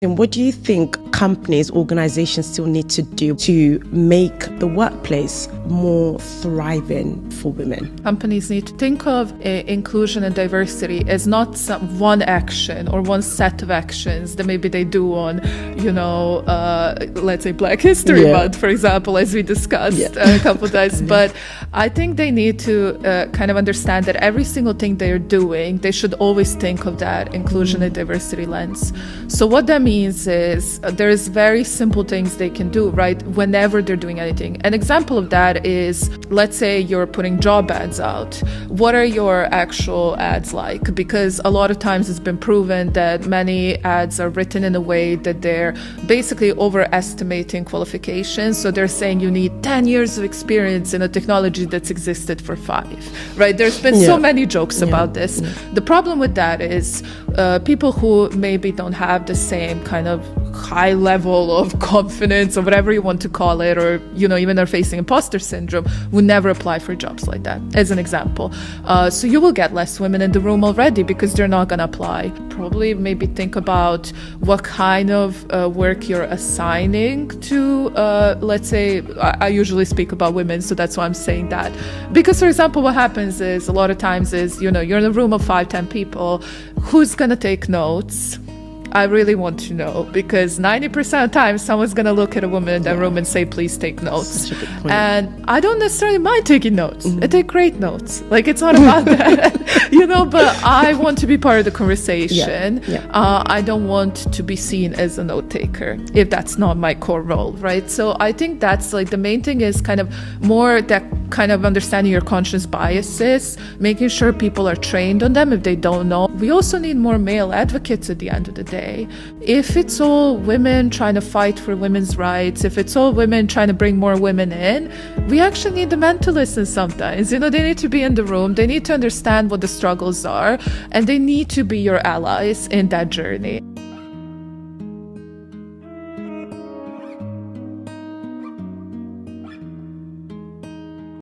And what do you think companies, organizations still need to do to make the workplace more thriving for women? Companies need to think of inclusion and diversity as not one action or one set of actions that maybe they do on, let's say Black History Month, for example, as we discussed a couple of times. But I think they need to kind of understand that every single thing they're doing, they should always think of that inclusion and diversity lens. So what that means is there's very simple things they can do, right, whenever they're doing anything. An example of that is, let's say you're putting job ads out. What are your actual ads like? Because a lot of times it's been proven that many ads are written in a way that they're basically overestimating qualifications. So they're saying you need 10 years of experience in a technology that's existed for 5, right? There's been so many jokes about this. The problem with that is people who maybe don't have the same kind of high level of confidence or whatever you want to call it, or even are facing imposter syndrome, would never apply for jobs like that, as an example. So you will get less women in the room already because they're not going to apply. Probably maybe think about what kind of work you're assigning to, let's say, I usually speak about women, so that's why I'm saying that. Because, for example, what happens is a lot of times is, you're in a room of 5-10 people, who's going to take notes? I really want to know, because 90% of the time someone's going to look at a woman in that room and say, please take notes. Such a good point. And I don't necessarily mind taking notes. I take great notes. Like, it's not about that, but I want to be part of the conversation. I don't want to be seen as a note taker if that's not my core role, right? So I think that's like the main thing is kind of more that kind of understanding your conscious biases, making sure people are trained on them if they don't know. We also need more male advocates at the end of the day. If it's all women trying to fight for women's rights, if it's all women trying to bring more women in, we actually need the men to listen sometimes. They need to be in the room. They need to understand what the struggles are, and they need to be your allies in that journey.